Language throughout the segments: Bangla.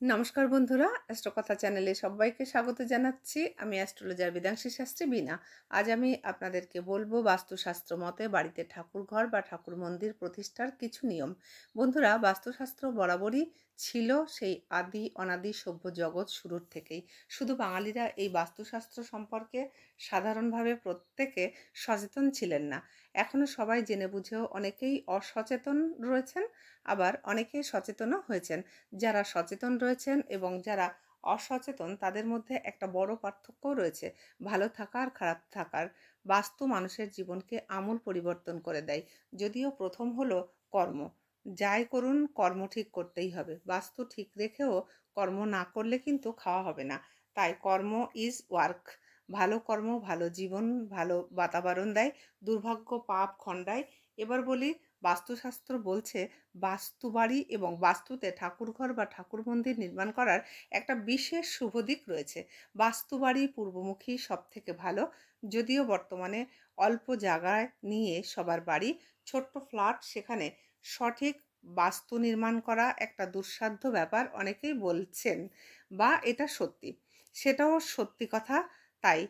নমস্কার বন্ধুরা, অ্যাস্ট্রোকথা চ্যানেলে সবাইকে স্বাগত জানাচ্ছি। আমি অ্যাস্ট্রোলজার বেদাংশী শাস্ত্রী বীণা। আজ আমি আপনাদেরকে বলবো বাস্তুশাস্ত্র মতে বাড়িতে ঠাকুরঘর বা ঠাকুর মন্দির প্রতিষ্ঠার কিছু নিয়ম। বন্ধুরা, বাস্তুশাস্ত্র বরাবরই ছিল সেই আদি অনাদি সভ্য জগৎ শুরুর থেকেই। শুধু বাঙালিরা এই বাস্তুশাস্ত্র সম্পর্কে সাধারণভাবে প্রত্যেকে সচেতন ছিলেন না। এখনও সবাই জেনে বুঝেও অনেকেই অসচেতন রয়েছেন, আবার অনেকে সচেতনও হয়েছেন। যারা সচেতন রয়েছেন এবং যারা অসচেতন তাদের মধ্যে একটা বড় পার্থক্যও রয়েছে। ভালো থাকা আর খারাপ থাকার। বাস্তু মানুষের জীবনকে আমূল পরিবর্তন করে দেয়। যদিও প্রথম হলো কর্ম। যাই করুন কর্ম ঠিক করতেই হবে। বাস্তু ঠিক রেখেও কর্ম না করলে কিন্তু খাওয়া হবে না। তাই কর্ম ইজ ওয়ার্ক। ভালো কর্ম ভালো জীবন, ভালো বাতাবরণ দেয়, দুর্ভাগ্য পাপ খণ্ডায়। এবার বলি, বাস্তুশাস্ত্র বলছে বাস্তু বাড়ি এবং বাস্তুতে ঠাকুরঘর বা ঠাকুর মন্দির নির্মাণ করার একটা বিশেষ শুভ দিক রয়েছে। বাস্তু বাড়ি পূর্বমুখী সব থেকে ভালো। যদিও বর্তমানে অল্প জায়গায় নিয়ে সবার বাড়ি, ছোট্ট ফ্ল্যাট, সেখানে সঠিক বাস্তু নির্মাণ করা একটা দুঃসাধ্য ব্যাপার অনেকেই বলছেন, বা এটা সত্যি, সেটাও সত্যি কথা। তাই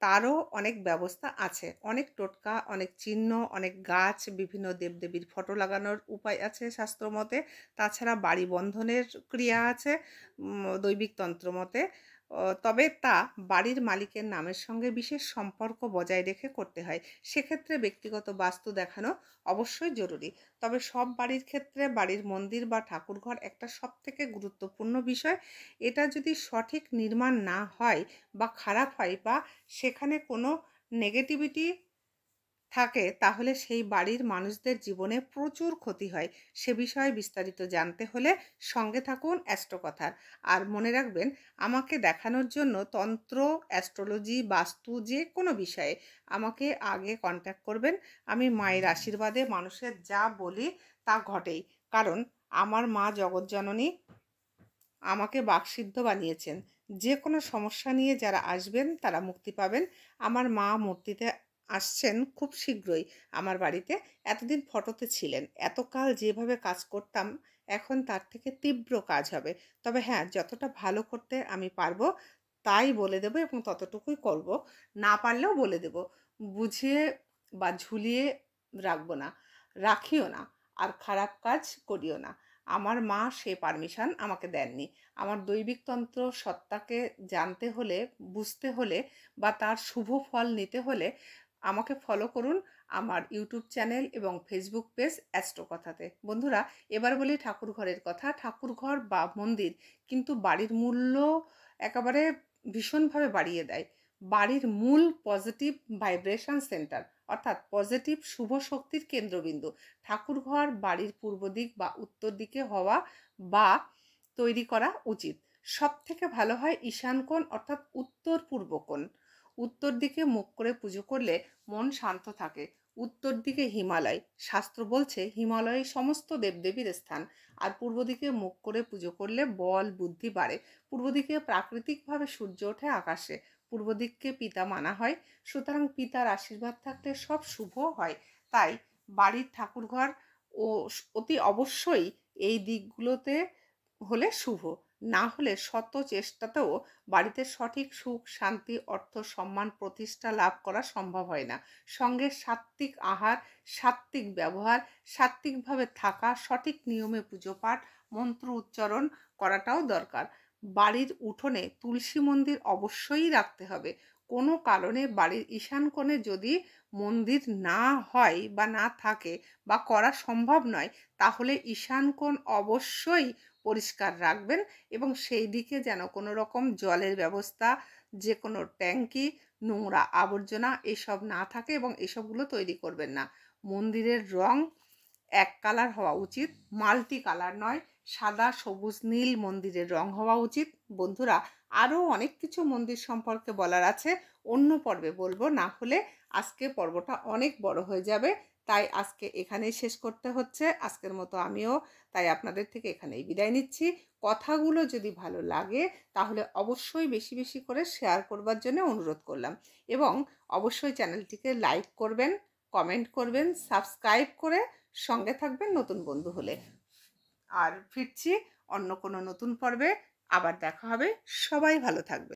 তারও অনেক ব্যবস্থা আছে, অনেক টোটকা, অনেক চিহ্ন, অনেক গাছ, বিভিন্ন দেবদেবীর ফটো লাগানোর উপায় আছে শাস্ত্রমতে। তাছাড়া বাড়ি বন্ধনের ক্রিয়া আছে দৈবিক তন্ত্র মতে। তবে তা বাড়ির মালিকের নামের সঙ্গে বিশেষ সম্পর্ক বজায় রেখে করতে হয়। সেক্ষেত্রে ব্যক্তিগত বাস্তু দেখানো অবশ্যই জরুরি। তবে সব বাড়ির ক্ষেত্রে বাড়ির মন্দির বা ঠাকুরঘর একটা সবথেকে গুরুত্বপূর্ণ বিষয়। এটা যদি সঠিক নির্মাণ না হয় বা খারাপ হয় বা সেখানে কোনো নেগেটিভিটি থাকে, তাহলে সেই বাড়ির মানুষদের জীবনে প্রচুর ক্ষতি হয়। সে বিষয়ে বিস্তারিত জানতে হলে সঙ্গে থাকুন অ্যাস্ট্রোকথার। আর মনে রাখবেন, আমাকে দেখানোর জন্য তন্ত্র, অ্যাস্ট্রোলজি, বাস্তু যে কোনো বিষয়ে আমাকে আগে কন্ট্যাক্ট করবেন। আমি মায়ের আশীর্বাদে মানুষের যা বলি তা ঘটেই। কারণ আমার মা জগৎজননী আমাকে বাকসিদ্ধ বানিয়েছেন। যে কোনো সমস্যা নিয়ে যারা আসবেন তারা মুক্তি পাবেন। আমার মা মূর্তিতে আসছেন খুব শীঘ্রই আমার বাড়িতে। এতদিন ফটোতে ছিলেন। এতকাল যেভাবে কাজ করতাম, এখন তার থেকে তীব্র কাজ হবে। তবে হ্যাঁ, যতটা ভালো করতে আমি পারবো তাই বলে দেবো এবং ততটুকুই করব। না পারলেও বলে দেব। বুঝিয়ে বা ঝুলিয়ে রাখবো না, রাখিও না, আর খারাপ কাজ করিও না। আমার মা সে পারমিশন আমাকে দেননি। আমার দৈবিক তন্ত্র সত্তাকে জানতে হলে, বুঝতে হলে বা তার শুভ ফল নিতে হলে আমাকে ফলো করুন আমার ইউটিউব চ্যানেল এবং ফেসবুক পেজ অ্যাস্ট্রোকথাতে। বন্ধুরা, এবার বলি ঠাকুরঘরের কথা। ঠাকুরঘর বা মন্দির কিন্তু বাড়ির মূল্য একেবারে ভীষণভাবে বাড়িয়ে দেয়। বাড়ির মূল পজিটিভ ভাইব্রেশন সেন্টার, অর্থাৎ পজিটিভ শুভ শক্তির কেন্দ্রবিন্দু। ঠাকুরঘর বাড়ির পূর্ব দিক বা উত্তর দিকে হওয়া বা তৈরি করা উচিত। সব থেকে ভালো হয় ঈশান কোণ, অর্থাৎ উত্তর পূর্ব কোণ। উত্তর দিকে মুখ করে পুজো করলে মন শান্ত থাকে। উত্তর দিকে হিমালয়, শাস্ত্র বলছে হিমালয়ে সমস্ত দেবদেবীর স্থান। আর পূর্ব দিকে মুখ করে পুজো করলে বল বুদ্ধি বাড়ে। পূর্ব দিকে প্রাকৃতিকভাবে সূর্য ওঠে আকাশে। পূর্ব দিককে পিতা মানা হয়, সুতরাং পিতার আশীর্বাদ থাকলে সব শুভ হয়। তাই বাড়ির ঠাকুরঘর ও অতি অবশ্যই এই দিকগুলোতে হলে শুভ। না হলে শত চেষ্টাতেও বাড়িতে সঠিক সুখ, শান্তি, অর্থ, সম্মান, প্রতিষ্ঠা লাভ করা সম্ভব হয় না। সঙ্গে সাত্ত্বিক আহার, সাত্ত্বিক ব্যবহার, সাত্ত্বিকভাবে থাকা, সঠিক নিয়মে পুজো পাঠ, মন্ত্র উচ্চারণ করাটাও দরকার। বাড়ির উঠোনে তুলসী মন্দির অবশ্যই রাখতে হবে। কোনো কারণে বাড়ির ঈশান কোণে যদি মন্দির না হয় বা না থাকে বা করা সম্ভব নয়, তাহলে ঈশান কোণ অবশ্যই পরিষ্কার রাখবেন এবং সেই দিকে যেন কোনো রকম জলের ব্যবস্থা, যে কোনো ট্যাঙ্কি, নোংরা আবর্জনা এসব না থাকে এবং এসবগুলো তৈরি করবেন না। মন্দিরের রং এক কালার হওয়া উচিত, মাল্টি কালার নয়। সাদা, সবুজ, নীল মন্দিরের রং হওয়া উচিত। বন্ধুরা, আরও অনেক কিছু মন্দির সম্পর্কে বলার আছে, অন্য পর্বে বলবো। না হলে আজকে পর্বটা অনেক বড় হয়ে যাবে। তাই আজকে এখানেই শেষ করতে হচ্ছে। আজকের মতো আমিও তাই আপনাদের থেকে এখানেই বিদায় নিচ্ছি। কথাগুলো যদি ভালো লাগে তাহলে অবশ্যই বেশি বেশি করে শেয়ার করবার জন্য অনুরোধ করলাম, এবং অবশ্যই চ্যানেলটিকে লাইক করবেন, কমেন্ট করবেন, সাবস্ক্রাইব করে সঙ্গে থাকবেন নতুন বন্ধু হলে। আর ফিরছি অন্য কোনো নতুন পর্বে আবার দেখা হবে। সবাই ভালো থাকবে।